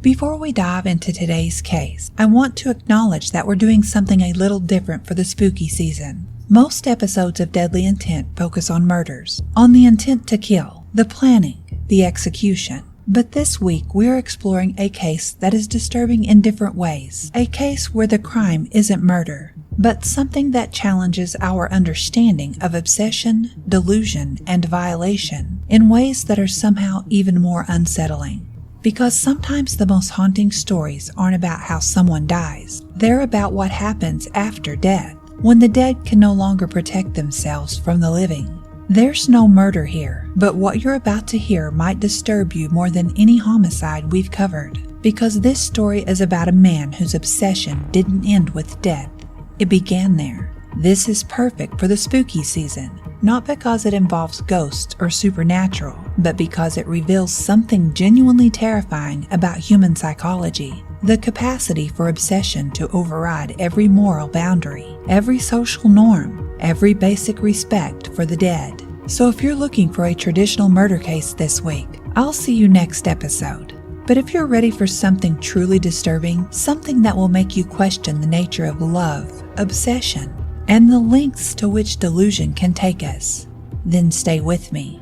Before we dive into today's case, I want to acknowledge that we're doing something a little different for the spooky season. Most episodes of Deadly Intent focus on murders, on the intent to kill, the planning, the execution. But this week we're exploring a case that is disturbing in different ways. A case where the crime isn't murder, but something that challenges our understanding of obsession, delusion, and violation in ways that are somehow even more unsettling. Because sometimes the most haunting stories aren't about how someone dies. They're about what happens after death, when the dead can no longer protect themselves from the living. There's no murder here, but what you're about to hear might disturb you more than any homicide we've covered. Because this story is about a man whose obsession didn't end with death. It began there. This is perfect for the spooky season. Not because it involves ghosts or supernatural, but because it reveals something genuinely terrifying about human psychology. The capacity for obsession to override every moral boundary, every social norm, every basic respect for the dead. So if you're looking for a traditional murder case this week, I'll see you next episode. But if you're ready for something truly disturbing, something that will make you question the nature of love, obsession, and the lengths to which delusion can take us, then stay with me.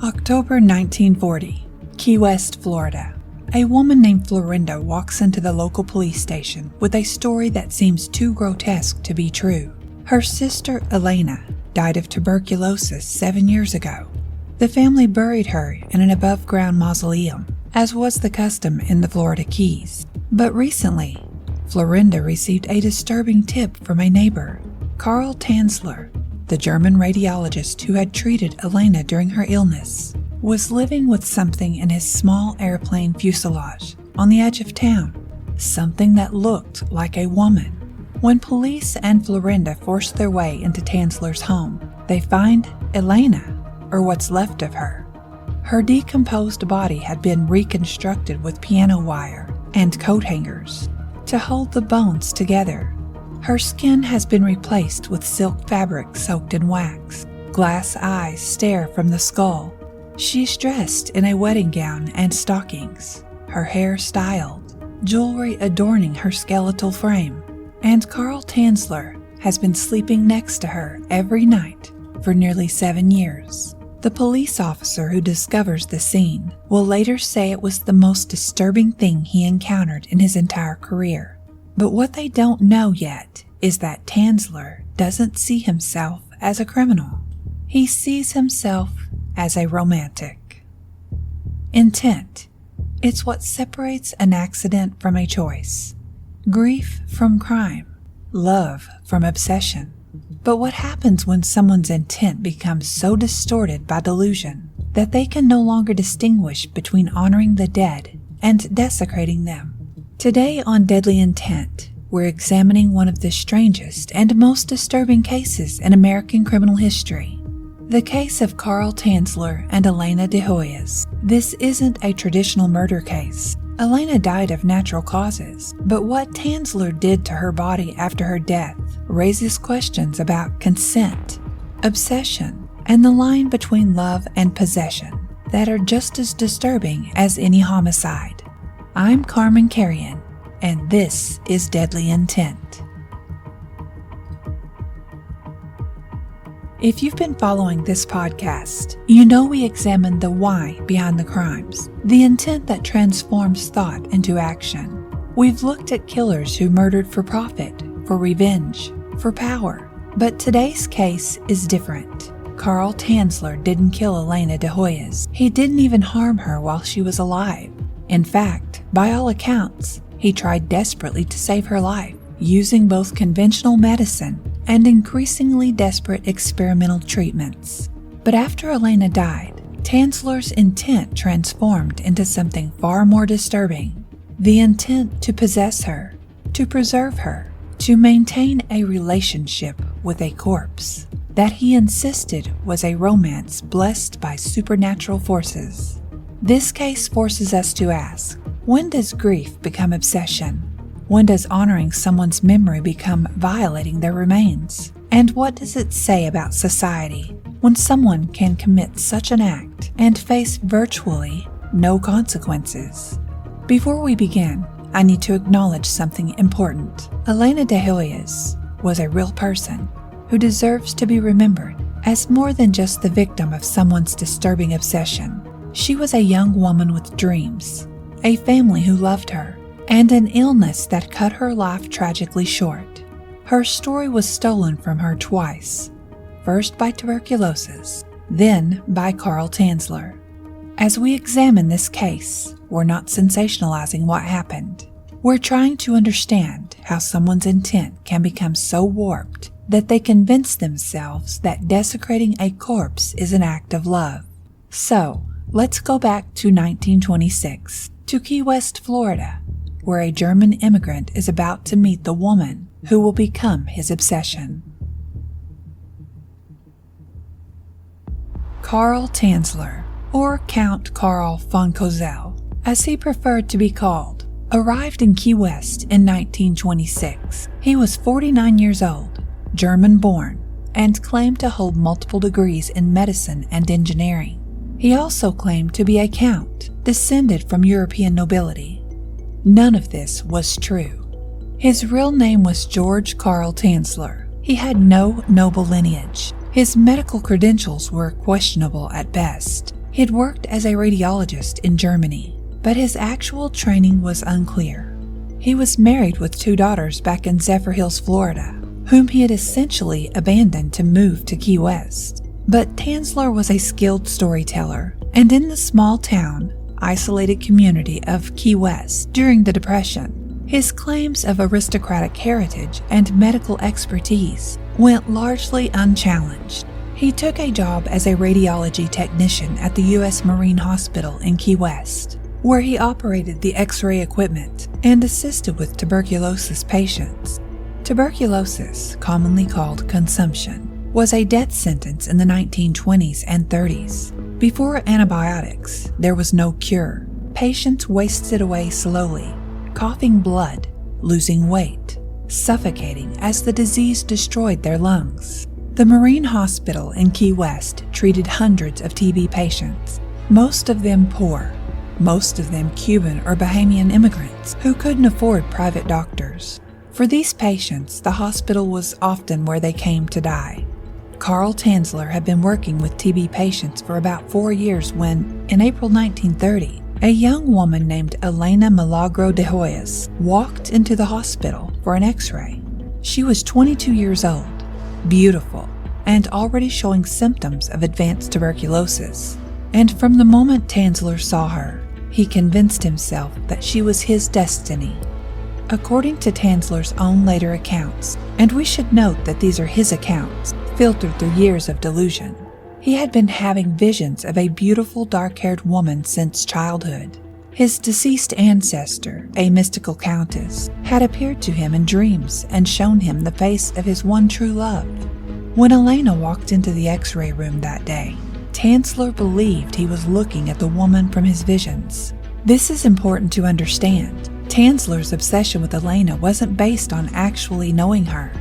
October 1940, Key West, Florida. A woman named Florinda walks into the local police station with a story that seems too grotesque to be true. Her sister, Elena, died of tuberculosis 7 years ago. The family buried her in an above-ground mausoleum, as was the custom in the Florida Keys. But recently, Florinda received a disturbing tip from a neighbor. Carl Tanzler, the German radiologist who had treated Elena during her illness, was living with something in his small airplane fuselage on the edge of town, something that looked like a woman. When police and Florinda forced their way into Tanzler's home, they find Elena, or what's left of her. Her decomposed body had been reconstructed with piano wire and coat hangers to hold the bones together. Her skin has been replaced with silk fabric soaked in wax. Glass eyes stare from the skull. She's dressed in a wedding gown and stockings, her hair styled, jewelry adorning her skeletal frame. And Carl Tanzler has been sleeping next to her every night for nearly 7 years. The police officer who discovers the scene will later say it was the most disturbing thing he encountered in his entire career. But what they don't know yet is that Tanzler doesn't see himself as a criminal. He sees himself as a romantic. Intent. It's what separates an accident from a choice. Grief from crime. Love from obsession. But what happens when someone's intent becomes so distorted by delusion that they can no longer distinguish between honoring the dead and desecrating them? Today on Deadly Intent, we're examining one of the strangest and most disturbing cases in American criminal history. The case of Carl Tanzler and Elena de Hoyos. This isn't a traditional murder case. Elena died of natural causes, but what Tanzler did to her body after her death raises questions about consent, obsession, and the line between love and possession that are just as disturbing as any homicide. I'm Carman, and this is Deadly Intent. If you've been following this podcast, you know we examine the why behind the crimes, the intent that transforms thought into action. We've looked at killers who murdered for profit, for revenge, for power. But today's case is different. Carl Tanzler didn't kill Elena de Hoyos. He didn't even harm her while she was alive. In fact, by all accounts, he tried desperately to save her life, using both conventional medicine and increasingly desperate experimental treatments. But after Elena died, Tanzler's intent transformed into something far more disturbing. The intent to possess her, to preserve her, to maintain a relationship with a corpse that he insisted was a romance blessed by supernatural forces. This case forces us to ask, when does grief become obsession? When does honoring someone's memory become violating their remains? And what does it say about society when someone can commit such an act and face virtually no consequences. Before we begin, I need to acknowledge something important. Elena de Hoyos was a real person who deserves to be remembered as more than just the victim of someone's disturbing obsession. She was a young woman with dreams, a family who loved her, and an illness that cut her life tragically short. Her story was stolen from her twice, first by tuberculosis, then by Carl Tanzler. As we examine this case, we're not sensationalizing what happened. We're trying to understand how someone's intent can become so warped that they convince themselves that desecrating a corpse is an act of love. So, let's go back to 1926, to Key West, Florida, where a German immigrant is about to meet the woman who will become his obsession. Carl Tanzler, or Count Carl von Kozel, as he preferred to be called, arrived in Key West in 1926. He was 49 years old, German-born, and claimed to hold multiple degrees in medicine and engineering. He also claimed to be a count, descended from European nobility. None of this was true. His real name was George Carl Tanzler. He had no noble lineage. His medical credentials were questionable at best. He had worked as a radiologist in Germany, but his actual training was unclear. He was married with 2 daughters back in Zephyrhills, Florida, whom he had essentially abandoned to move to Key West. But Tanzler was a skilled storyteller, and in the small town, isolated community of Key West during the Depression, his claims of aristocratic heritage and medical expertise went largely unchallenged. He took a job as a radiology technician at the U.S. Marine Hospital in Key West, where he operated the X-ray equipment and assisted with tuberculosis patients. Tuberculosis, commonly called consumption, was a death sentence in the 1920s and 30s. Before antibiotics, there was no cure. Patients wasted away slowly, coughing blood, losing weight, suffocating as the disease destroyed their lungs. The Marine Hospital in Key West treated hundreds of TB patients, most of them poor, most of them Cuban or Bahamian immigrants who couldn't afford private doctors. For these patients, the hospital was often where they came to die. Carl Tanzler had been working with TB patients for about 4 years when, in April 1930, a young woman named Elena Milagro de Hoyos walked into the hospital for an X-ray. She was 22 years old, beautiful, and already showing symptoms of advanced tuberculosis. And from the moment Tanzler saw her, he convinced himself that she was his destiny. According to Tanzler's own later accounts, and we should note that these are his accounts, filtered through years of delusion, he had been having visions of a beautiful dark-haired woman since childhood. His deceased ancestor, a mystical countess, had appeared to him in dreams and shown him the face of his one true love. When Elena walked into the X-ray room that day, Tanzler believed he was looking at the woman from his visions. This is important to understand. Tanzler's obsession with Elena wasn't based on actually knowing her.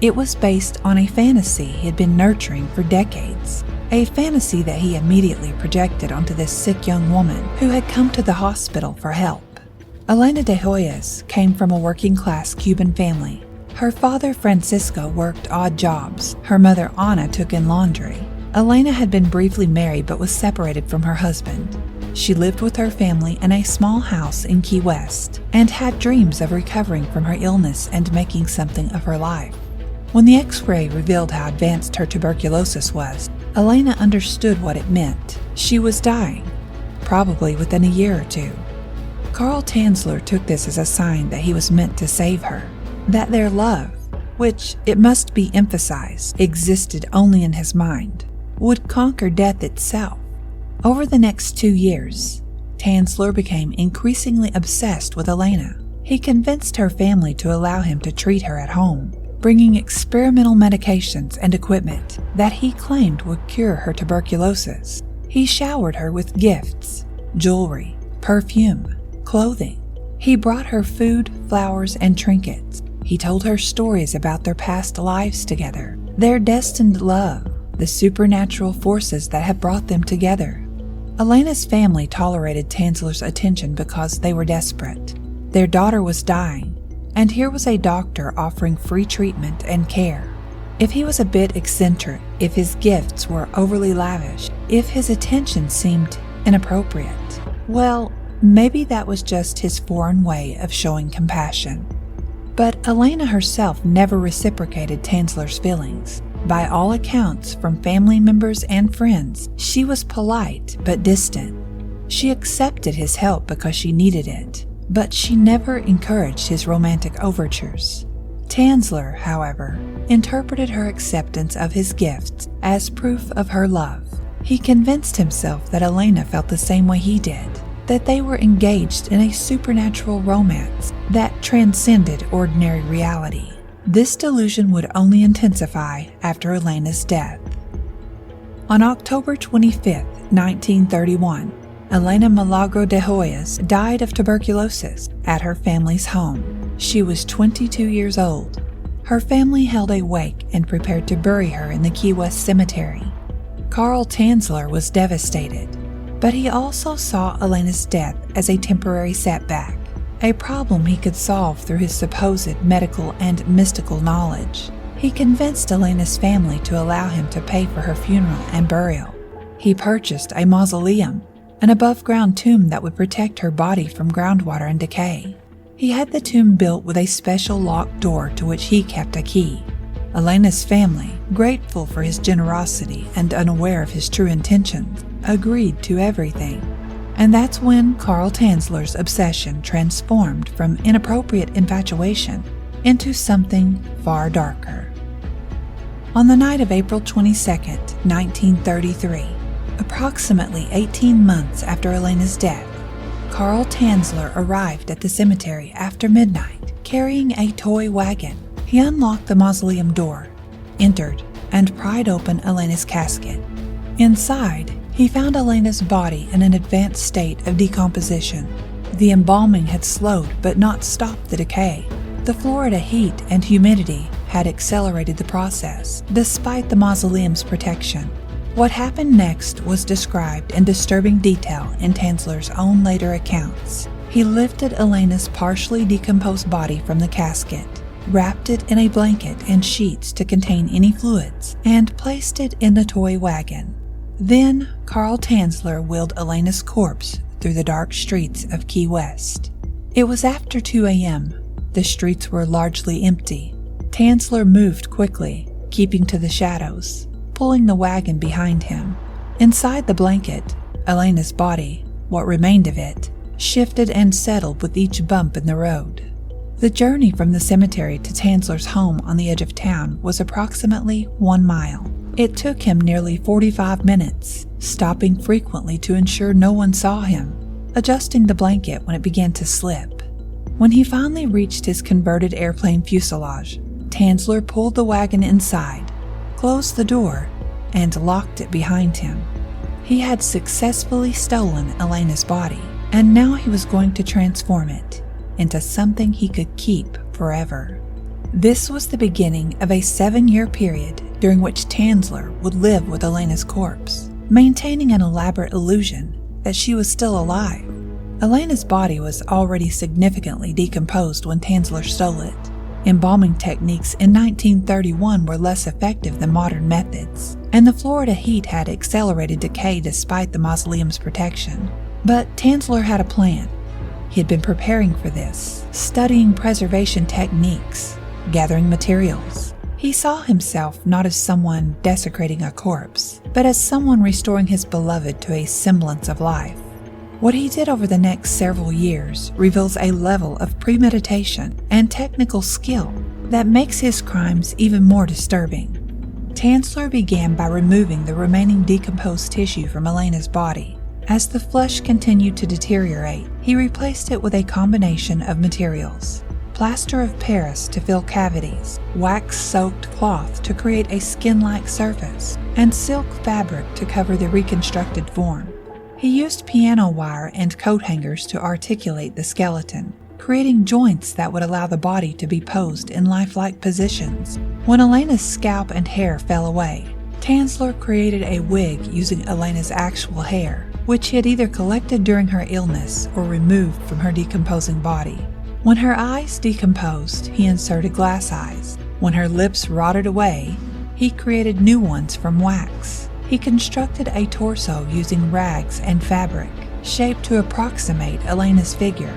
It was based on a fantasy he had been nurturing for decades, a fantasy that he immediately projected onto this sick young woman who had come to the hospital for help. Elena de Hoyos came from a working-class Cuban family. Her father, Francisco, worked odd jobs. Her mother, Ana, took in laundry. Elena had been briefly married but was separated from her husband. She lived with her family in a small house in Key West and had dreams of recovering from her illness and making something of her life. When the X-ray revealed how advanced her tuberculosis was, Elena understood what it meant. She was dying, probably within a year or 2. Carl Tanzler took this as a sign that he was meant to save her, that their love, which, it must be emphasized, existed only in his mind, would conquer death itself. Over the next 2 years, Tanzler became increasingly obsessed with Elena. He convinced her family to allow him to treat her at home, bringing experimental medications and equipment that he claimed would cure her tuberculosis. He showered her with gifts, jewelry, perfume, clothing. He brought her food, flowers, and trinkets. He told her stories about their past lives together, their destined love, the supernatural forces that had brought them together. Elena's family tolerated Tanzler's attention because they were desperate. Their daughter was dying, and here was a doctor offering free treatment and care. If he was a bit eccentric, if his gifts were overly lavish, if his attention seemed inappropriate, well, maybe that was just his foreign way of showing compassion. But Elena herself never reciprocated Tanzler's feelings. By all accounts, from family members and friends, she was polite but distant. She accepted his help because she needed it, but she never encouraged his romantic overtures. Tanzler, however, interpreted her acceptance of his gifts as proof of her love. He convinced himself that Elena felt the same way he did, that they were engaged in a supernatural romance that transcended ordinary reality. This delusion would only intensify after Elena's death. On October 25, 1931, Elena Milagro de Hoyos died of tuberculosis at her family's home. She was 22 years old. Her family held a wake and prepared to bury her in the Key West cemetery. Carl Tanzler was devastated, but he also saw Elena's death as a temporary setback, a problem he could solve through his supposed medical and mystical knowledge. He convinced Elena's family to allow him to pay for her funeral and burial. He purchased a mausoleum, an above-ground tomb that would protect her body from groundwater and decay. He had the tomb built with a special locked door to which he kept a key. Elena's family, grateful for his generosity and unaware of his true intentions, agreed to everything. And that's when Carl Tanzler's obsession transformed from inappropriate infatuation into something far darker. On the night of April 22, 1933, approximately 18 months after Elena's death, Carl Tanzler arrived at the cemetery after midnight, carrying a toy wagon. He unlocked the mausoleum door, entered, and pried open Elena's casket. Inside, he found Elena's body in an advanced state of decomposition. The embalming had slowed but not stopped the decay. The Florida heat and humidity had accelerated the process, despite the mausoleum's protection. What happened next was described in disturbing detail in Tanzler's own later accounts. He lifted Elena's partially decomposed body from the casket, wrapped it in a blanket and sheets to contain any fluids, and placed it in the toy wagon. Then, Carl Tanzler wheeled Elena's corpse through the dark streets of Key West. It was after 2 a.m. The streets were largely empty. Tanzler moved quickly, keeping to the shadows, pulling the wagon behind him. Inside the blanket, Elena's body, what remained of it, shifted and settled with each bump in the road. The journey from the cemetery to Tanzler's home on the edge of town was approximately 1 mile. It took him nearly 45 minutes, stopping frequently to ensure no one saw him, adjusting the blanket when it began to slip. When he finally reached his converted airplane fuselage, Tanzler pulled the wagon inside, closed the door, and locked it behind him. He had successfully stolen Elena's body, and now he was going to transform it into something he could keep forever. This was the beginning of a 7-year period during which Tanzler would live with Elena's corpse, maintaining an elaborate illusion that she was still alive. Elena's body was already significantly decomposed when Tanzler stole it. Embalming techniques in 1931 were less effective than modern methods, and the Florida heat had accelerated decay despite the mausoleum's protection. But Tanzler had a plan. He had been preparing for this, studying preservation techniques, gathering materials. He saw himself not as someone desecrating a corpse, but as someone restoring his beloved to a semblance of life. What he did over the next several years reveals a level of premeditation and technical skill that makes his crimes even more disturbing. Tanzler began by removing the remaining decomposed tissue from Elena's body. As the flesh continued to deteriorate, he replaced it with a combination of materials: plaster of Paris to fill cavities, wax-soaked cloth to create a skin-like surface, and silk fabric to cover the reconstructed form. He used piano wire and coat hangers to articulate the skeleton, creating joints that would allow the body to be posed in lifelike positions. When Elena's scalp and hair fell away, Tanzler created a wig using Elena's actual hair, which he had either collected during her illness or removed from her decomposing body. When her eyes decomposed, he inserted glass eyes. When her lips rotted away, he created new ones from wax. He constructed a torso using rags and fabric, shaped to approximate Elena's figure.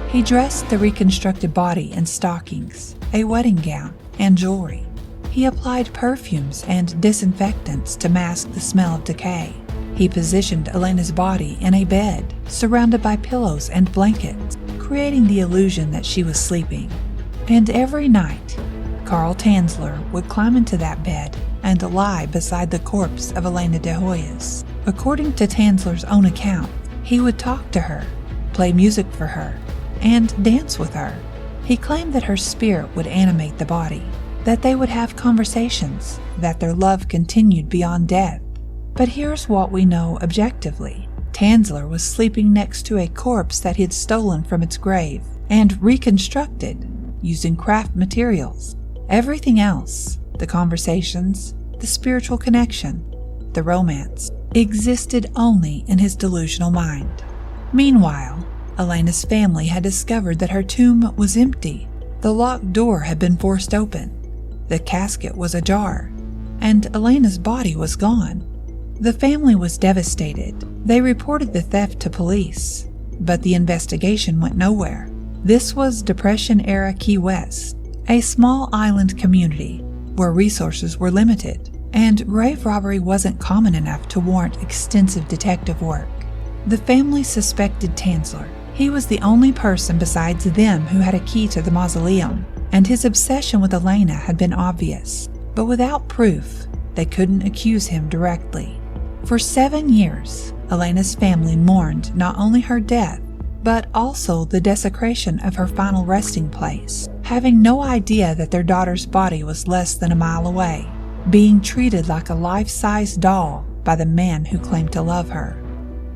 He dressed the reconstructed body in stockings, a wedding gown, and jewelry. He applied perfumes and disinfectants to mask the smell of decay. He positioned Elena's body in a bed, surrounded by pillows and blankets, creating the illusion that she was sleeping. And every night, Carl Tanzler would climb into that bed and lie beside the corpse of Elena de Hoyos. According to Tanzler's own account, he would talk to her, play music for her, and dance with her. He claimed that her spirit would animate the body, that they would have conversations, that their love continued beyond death. But here's what we know objectively. Tanzler was sleeping next to a corpse that he had stolen from its grave and reconstructed using craft materials. Everything else, the conversations, the spiritual connection, the romance, existed only in his delusional mind. Meanwhile, Elena's family had discovered that her tomb was empty. The locked door had been forced open. The casket was ajar, and Elena's body was gone. The family was devastated. They reported the theft to police, but the investigation went nowhere. This was Depression-era Key West, a small island community where resources were limited, and grave robbery wasn't common enough to warrant extensive detective work. The family suspected Tanzler. He was the only person besides them who had a key to the mausoleum, and his obsession with Elena had been obvious. But without proof, they couldn't accuse him directly. For 7 years, Elena's family mourned not only her death, but also the desecration of her final resting place, having no idea that their daughter's body was less than a mile away, being treated like a life-size doll by the man who claimed to love her.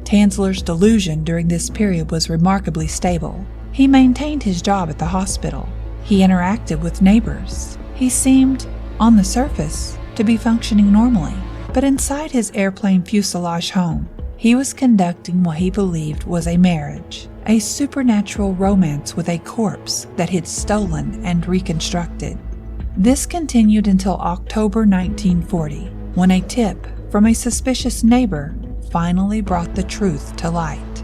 Tanzler's delusion during this period was remarkably stable. He maintained his job at the hospital. He interacted with neighbors. He seemed, on the surface, to be functioning normally. But inside his airplane fuselage home, he was conducting what he believed was a marriage, a supernatural romance with a corpse that he'd stolen and reconstructed. This continued until October 1940, when a tip from a suspicious neighbor finally brought the truth to light.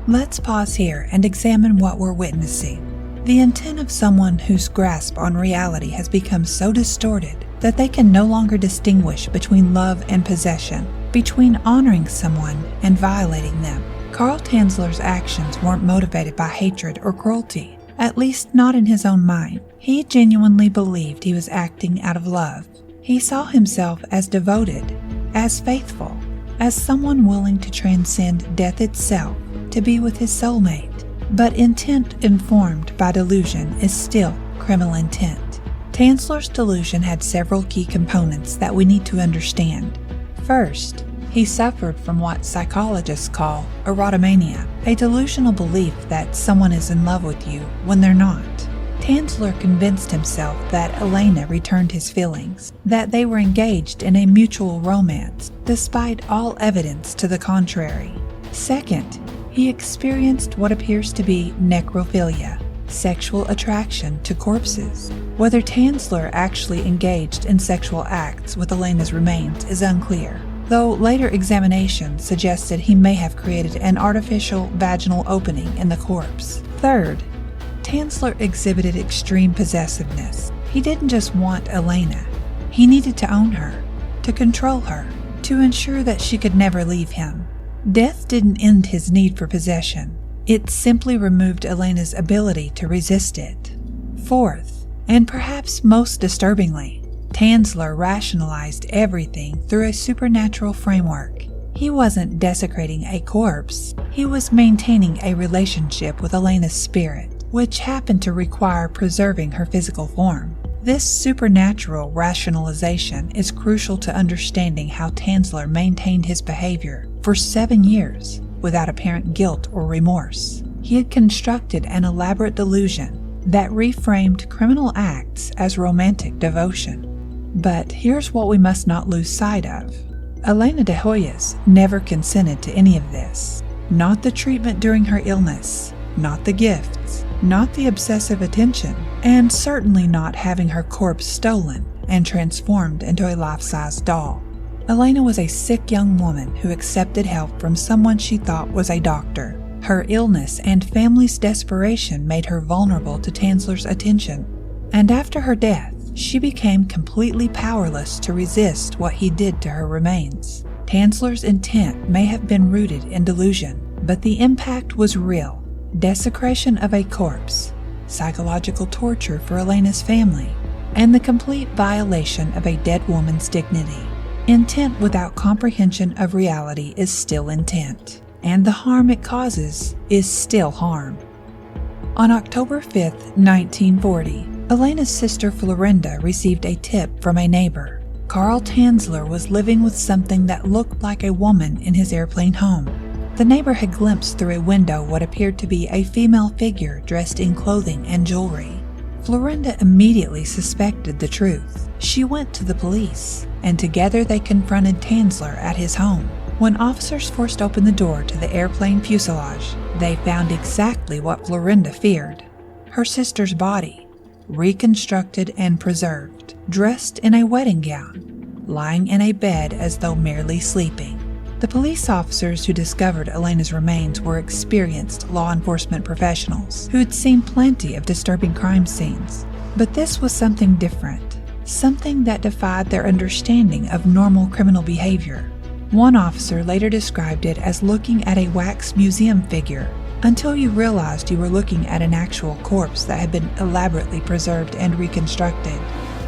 Let's pause here and examine what we're witnessing. The intent of someone whose grasp on reality has become so distorted that they can no longer distinguish between love and possession, between honoring someone and violating them. Carl Tanzler's actions weren't motivated by hatred or cruelty, at least not in his own mind. He genuinely believed he was acting out of love. He saw himself as devoted, as faithful, as someone willing to transcend death itself to be with his soulmate. But intent informed by delusion is still criminal intent. Tanzler's delusion had several key components that we need to understand. First, he suffered from what psychologists call erotomania, a delusional belief that someone is in love with you when they're not. Tanzler convinced himself that Elena returned his feelings, that they were engaged in a mutual romance, despite all evidence to the contrary. Second, he experienced what appears to be necrophilia, sexual attraction to corpses. Whether Tanzler actually engaged in sexual acts with Elena's remains is unclear, though later examination suggested he may have created an artificial vaginal opening in the corpse. Third, Tanzler exhibited extreme possessiveness. He didn't just want Elena. He needed to own her, to control her, to ensure that she could never leave him. Death didn't end his need for possession. It simply removed Elena's ability to resist it. Fourth, and perhaps most disturbingly, Tanzler rationalized everything through a supernatural framework. He wasn't desecrating a corpse. He was maintaining a relationship with Elena's spirit, which happened to require preserving her physical form. This supernatural rationalization is crucial to understanding how Tanzler maintained his behavior for 7 years without apparent guilt or remorse. He had constructed an elaborate delusion that reframed criminal acts as romantic devotion. But here's what we must not lose sight of. Elena de Hoyos never consented to any of this. Not the treatment during her illness, not the gifts, not the obsessive attention, and certainly not having her corpse stolen and transformed into a life-size doll. Elena was a sick young woman who accepted help from someone she thought was a doctor. Her illness and family's desperation made her vulnerable to Tanzler's attention, and after her death, she became completely powerless to resist what he did to her remains. Tanzler's intent may have been rooted in delusion, but the impact was real. Desecration of a corpse, psychological torture for Elena's family, and the complete violation of a dead woman's dignity. Intent without comprehension of reality is still intent, and the harm it causes is still harm. On October 5, 1940, Elena's sister Florinda received a tip from a neighbor. Carl Tanzler was living with something that looked like a woman in his airplane home. The neighbor had glimpsed through a window what appeared to be a female figure dressed in clothing and jewelry. Florinda immediately suspected the truth. She went to the police, and together they confronted Tanzler at his home. When officers forced open the door to the airplane fuselage, they found exactly what Florinda feared: her sister's body, reconstructed and preserved, dressed in a wedding gown, lying in a bed as though merely sleeping. The police officers who discovered Elena's remains were experienced law enforcement professionals who had seen plenty of disturbing crime scenes. But this was something different, something that defied their understanding of normal criminal behavior. One officer later described it as looking at a wax museum figure until you realized you were looking at an actual corpse that had been elaborately preserved and reconstructed.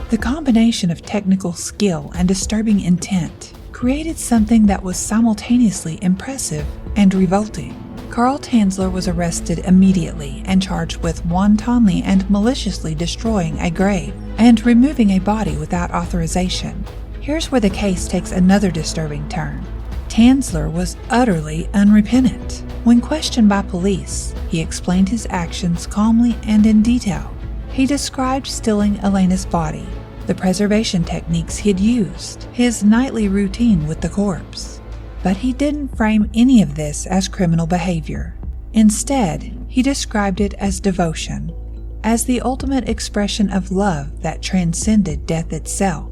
The combination of technical skill and disturbing intent created something that was simultaneously impressive and revolting. Carl Tanzler was arrested immediately and charged with wantonly and maliciously destroying a grave and removing a body without authorization. Here's where the case takes another disturbing turn. Tanzler was utterly unrepentant. When questioned by police, he explained his actions calmly and in detail. He described stealing Elena's body, the preservation techniques he'd used, his nightly routine with the corpse. But he didn't frame any of this as criminal behavior. Instead, he described it as devotion, as the ultimate expression of love that transcended death itself.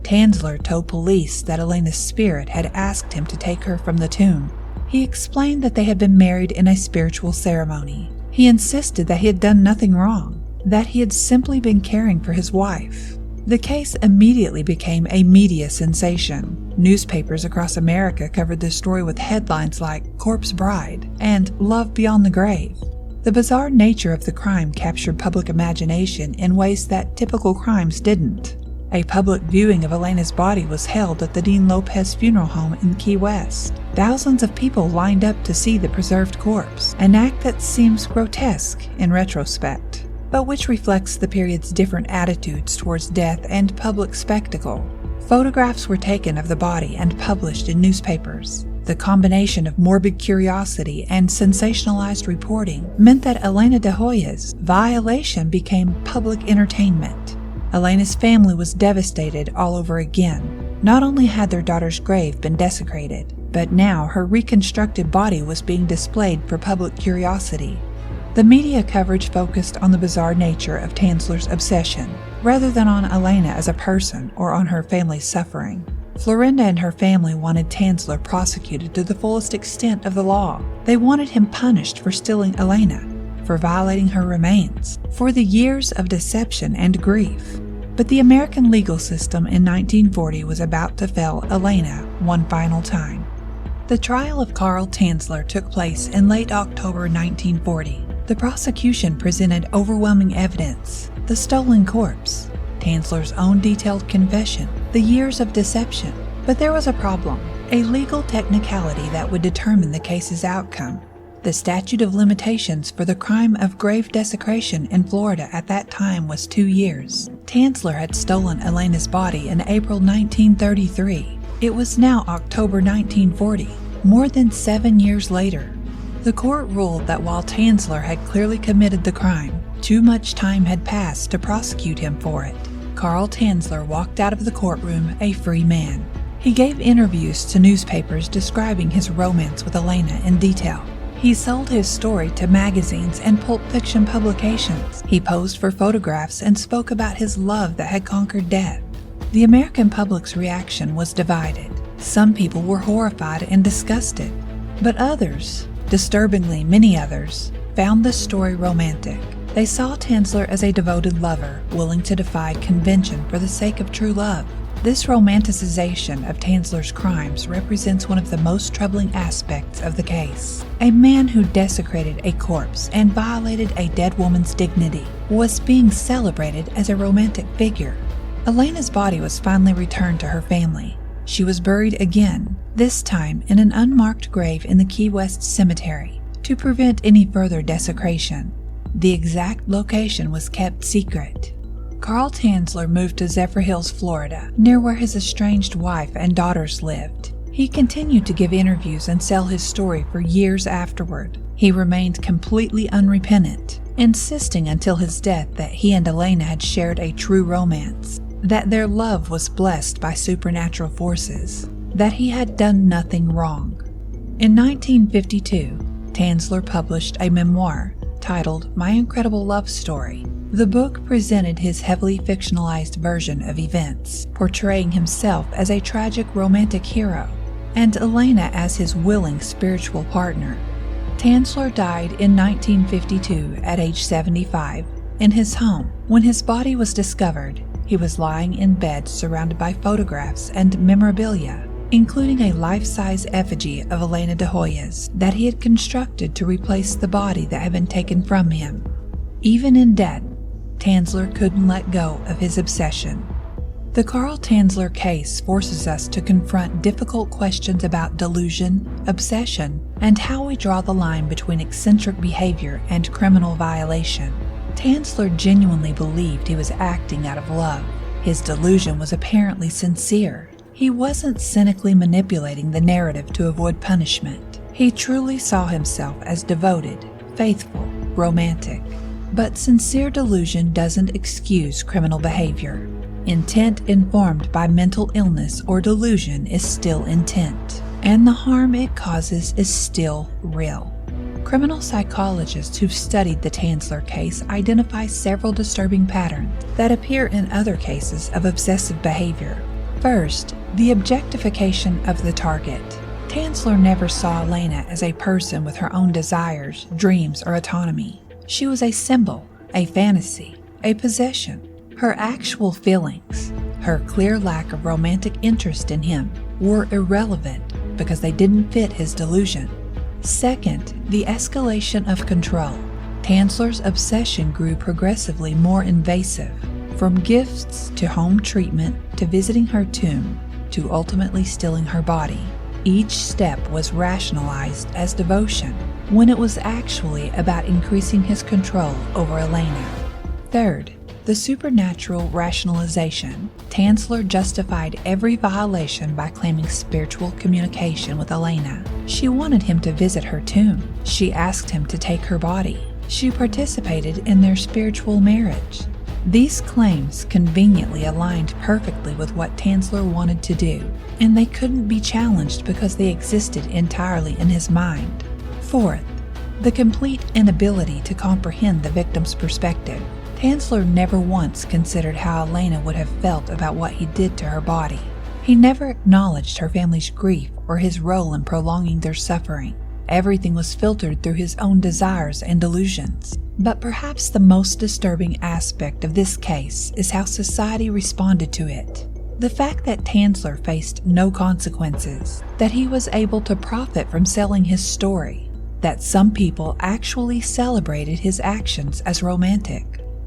Tanzler told police that Elena's spirit had asked him to take her from the tomb. He explained that they had been married in a spiritual ceremony. He insisted that he had done nothing wrong, that he had simply been caring for his wife. The case immediately became a media sensation. Newspapers across America covered the story with headlines like "Corpse Bride" and "Love Beyond the Grave." The bizarre nature of the crime captured public imagination in ways that typical crimes didn't. A public viewing of Elena's body was held at the Dean Lopez Funeral Home in Key West. Thousands of people lined up to see the preserved corpse, an act that seems grotesque in retrospect, but which reflects the period's different attitudes towards death and public spectacle. Photographs were taken of the body and published in newspapers. The combination of morbid curiosity and sensationalized reporting meant that Elena de Hoyos' violation became public entertainment. Elena's family was devastated all over again. Not only had their daughter's grave been desecrated, but now her reconstructed body was being displayed for public curiosity. The media coverage focused on the bizarre nature of Tanzler's obsession, rather than on Elena as a person or on her family's suffering. Florinda and her family wanted Tanzler prosecuted to the fullest extent of the law. They wanted him punished for stealing Elena, for violating her remains, for the years of deception and grief. But the American legal system in 1940 was about to fell Elena one final time. The trial of Carl Tanzler took place in late October 1940. The prosecution presented overwhelming evidence: the stolen corpse, Tanzler's own detailed confession, the years of deception. But there was a problem, a legal technicality that would determine the case's outcome. The statute of limitations for the crime of grave desecration in Florida at that time was 2 years. Tanzler had stolen Elena's body in April 1933. It was now October 1940, more than 7 years later. The court ruled that while Tanzler had clearly committed the crime, too much time had passed to prosecute him for it. Carl Tanzler walked out of the courtroom a free man. He gave interviews to newspapers describing his romance with Elena in detail. He sold his story to magazines and pulp fiction publications. He posed for photographs and spoke about his love that had conquered death. The American public's reaction was divided. Some people were horrified and disgusted, but others, disturbingly many others, found the story romantic. They saw Tanzler as a devoted lover, willing to defy convention for the sake of true love. This romanticization of Tanzler's crimes represents one of the most troubling aspects of the case. A man who desecrated a corpse and violated a dead woman's dignity was being celebrated as a romantic figure. Elena's body was finally returned to her family. She was buried again, this time in an unmarked grave in the Key West Cemetery, to prevent any further desecration. The exact location was kept secret. Carl Tanzler moved to Zephyrhills, Florida, near where his estranged wife and daughters lived. He continued to give interviews and sell his story for years afterward. He remained completely unrepentant, insisting until his death that he and Elena had shared a true romance, that their love was blessed by supernatural forces, that he had done nothing wrong. In 1952, Tanzler published a memoir titled My Incredible Love Story. The book presented his heavily fictionalized version of events, portraying himself as a tragic romantic hero and Elena as his willing spiritual partner. Tanzler died in 1952 at age 75 in his home. When his body was discovered, he was lying in bed surrounded by photographs and memorabilia, including a life-size effigy of Elena de Hoyos that he had constructed to replace the body that had been taken from him. Even in death, Tanzler couldn't let go of his obsession. The Carl Tanzler case forces us to confront difficult questions about delusion, obsession, and how we draw the line between eccentric behavior and criminal violation. Tanzler genuinely believed he was acting out of love. His delusion was apparently sincere. He wasn't cynically manipulating the narrative to avoid punishment. He truly saw himself as devoted, faithful, romantic. But sincere delusion doesn't excuse criminal behavior. Intent informed by mental illness or delusion is still intent, and the harm it causes is still real. Criminal psychologists who've studied the Tanzler case identify several disturbing patterns that appear in other cases of obsessive behavior. First, the objectification of the target. Tanzler never saw Elena as a person with her own desires, dreams, or autonomy. She was a symbol, a fantasy, a possession. Her actual feelings, her clear lack of romantic interest in him, were irrelevant because they didn't fit his delusion. Second, the escalation of control. Tanzler's obsession grew progressively more invasive, from gifts to home treatment to visiting her tomb to ultimately stealing her body. Each step was rationalized as devotion, when it was actually about increasing his control over Elena. Third, the supernatural rationalization. Tanzler justified every violation by claiming spiritual communication with Elena. She wanted him to visit her tomb. She asked him to take her body. She participated in their spiritual marriage. These claims conveniently aligned perfectly with what Tanzler wanted to do, and they couldn't be challenged because they existed entirely in his mind. Fourth, the complete inability to comprehend the victim's perspective. Tanzler never once considered how Elena would have felt about what he did to her body. He never acknowledged her family's grief or his role in prolonging their suffering. Everything was filtered through his own desires and delusions. But perhaps the most disturbing aspect of this case is how society responded to it. The fact that Tanzler faced no consequences, that he was able to profit from selling his story, that some people actually celebrated his actions as romantic.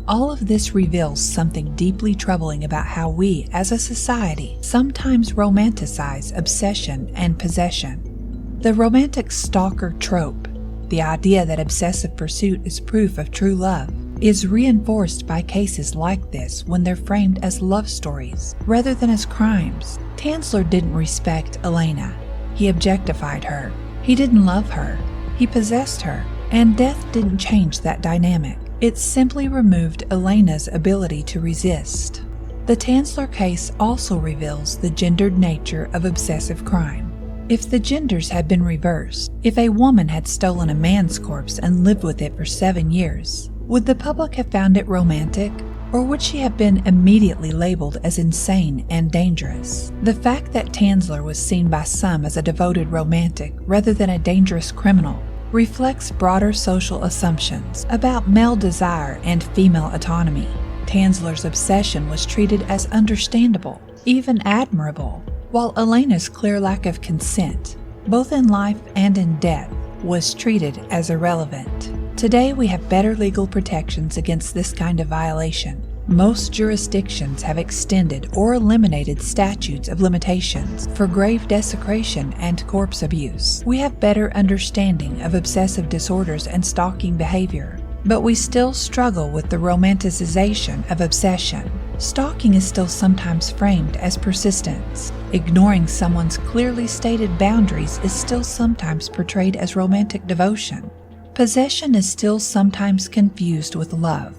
All of this reveals something deeply troubling about how we, as a society, sometimes romanticize obsession and possession. The romantic stalker trope, the idea that obsessive pursuit is proof of true love, is reinforced by cases like this when they're framed as love stories rather than as crimes. Tanzler didn't respect Elena. He objectified her. He didn't love her. He possessed her. And death didn't change that dynamic. It simply removed Elena's ability to resist. The Tanzler case also reveals the gendered nature of obsessive crime. If the genders had been reversed, if a woman had stolen a man's corpse and lived with it for 7 years, would the public have found it romantic? Or would she have been immediately labeled as insane and dangerous? The fact that Tanzler was seen by some as a devoted romantic rather than a dangerous criminal reflects broader social assumptions about male desire and female autonomy. Tanzler's obsession was treated as understandable, even admirable, while Elena's clear lack of consent, both in life and in death, was treated as irrelevant. Today we have better legal protections against this kind of violation. Most jurisdictions have extended or eliminated statutes of limitations for grave desecration and corpse abuse. We have better understanding of obsessive disorders and stalking behavior, but we still struggle with the romanticization of obsession. Stalking is still sometimes framed as persistence. Ignoring someone's clearly stated boundaries is still sometimes portrayed as romantic devotion. Possession is still sometimes confused with love.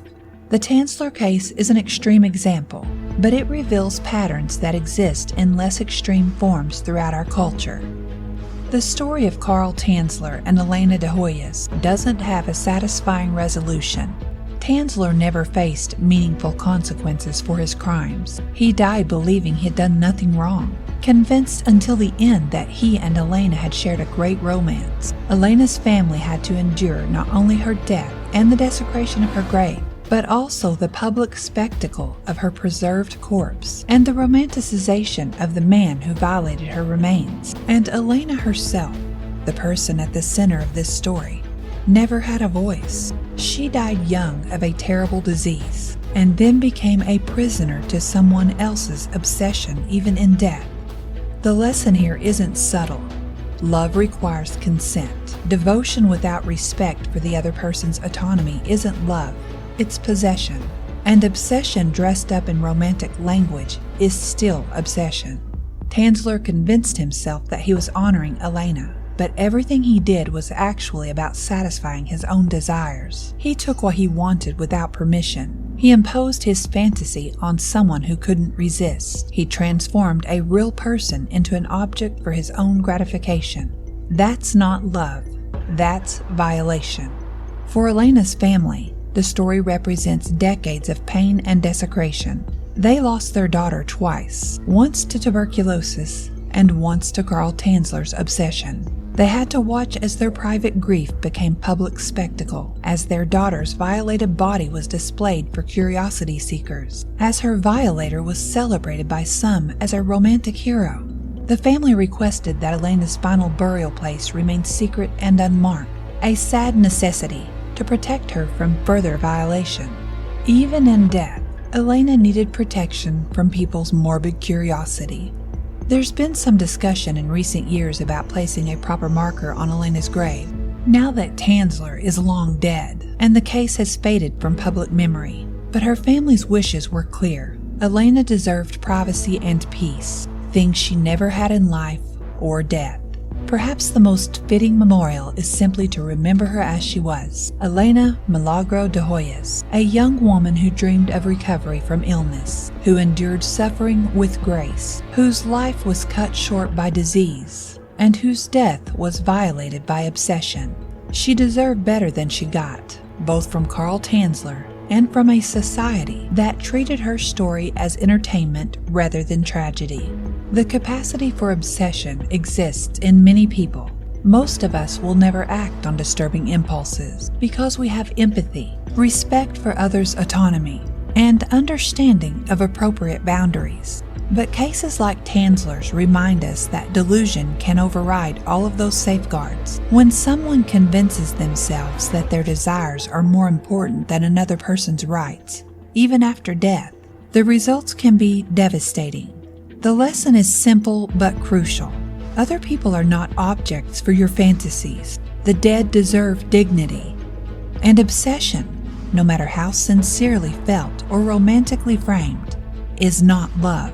The Tanzler case is an extreme example, but it reveals patterns that exist in less extreme forms throughout our culture. The story of Carl Tanzler and Elena de Hoyos doesn't have a satisfying resolution. Tanzler never faced meaningful consequences for his crimes. He died believing he had done nothing wrong, convinced until the end that he and Elena had shared a great romance. Elena's family had to endure not only her death and the desecration of her grave, but also the public spectacle of her preserved corpse and the romanticization of the man who violated her remains. And Elena herself, the person at the center of this story, never had a voice. She died young of a terrible disease and then became a prisoner to someone else's obsession even in death. The lesson here isn't subtle. Love requires consent. Devotion without respect for the other person's autonomy isn't love, it's possession. And obsession dressed up in romantic language is still obsession. Tanzler convinced himself that he was honoring Elena, but everything he did was actually about satisfying his own desires. He took what he wanted without permission. He imposed his fantasy on someone who couldn't resist. He transformed a real person into an object for his own gratification. That's not love. That's violation. For Elena's family, the story represents decades of pain and desecration. They lost their daughter twice, once to tuberculosis and once to Carl Tanzler's obsession. They had to watch as their private grief became public spectacle, as their daughter's violated body was displayed for curiosity seekers, as her violator was celebrated by some as a romantic hero. The family requested that Elena's final burial place remain secret and unmarked, a sad necessity to protect her from further violation. Even in death, Elena needed protection from people's morbid curiosity. There's been some discussion in recent years about placing a proper marker on Elena's grave, now that Tanzler is long dead and the case has faded from public memory. But her family's wishes were clear. Elena deserved privacy and peace, things she never had in life or death. Perhaps the most fitting memorial is simply to remember her as she was, Elena Milagro de Hoyos, a young woman who dreamed of recovery from illness, who endured suffering with grace, whose life was cut short by disease, and whose death was violated by obsession. She deserved better than she got, both from Carl Tanzler and from a society that treated her story as entertainment rather than tragedy. The capacity for obsession exists in many people. Most of us will never act on disturbing impulses because we have empathy, respect for others' autonomy, and understanding of appropriate boundaries. But cases like Tanzler's remind us that delusion can override all of those safeguards. When someone convinces themselves that their desires are more important than another person's rights, even after death, the results can be devastating. The lesson is simple but crucial. Other people are not objects for your fantasies. The dead deserve dignity. And obsession, no matter how sincerely felt or romantically framed, is not love.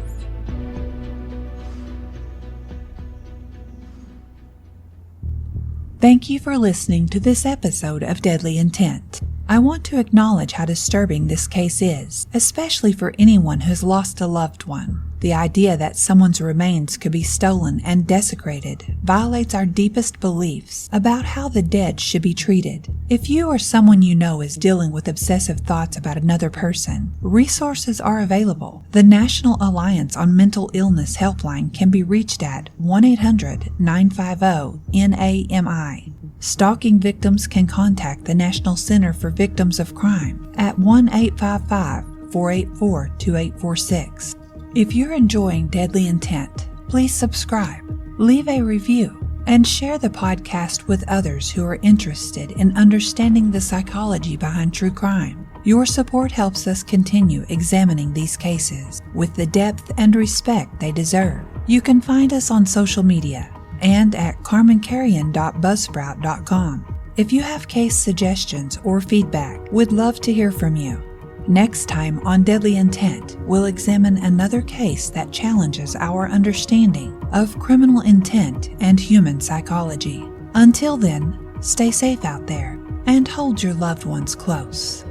Thank you for listening to this episode of Deadly Intent. I want to acknowledge how disturbing this case is, especially for anyone who's lost a loved one. The idea that someone's remains could be stolen and desecrated violates our deepest beliefs about how the dead should be treated. If you or someone you know is dealing with obsessive thoughts about another person, resources are available. The National Alliance on Mental Illness helpline can be reached at 1-800-950-NAMI. Stalking victims can contact the National Center for Victims of Crime at 1-855-484-2846. If you're enjoying Deadly Intent, please subscribe, leave a review, and share the podcast with others who are interested in understanding the psychology behind true crime. Your support helps us continue examining these cases with the depth and respect they deserve. You can find us on social media and at carmancarrion.buzzsprout.com. If you have case suggestions or feedback, we'd love to hear from you. Next time on Deadly Intent, we'll examine another case that challenges our understanding of criminal intent and human psychology. Until then, stay safe out there and hold your loved ones close.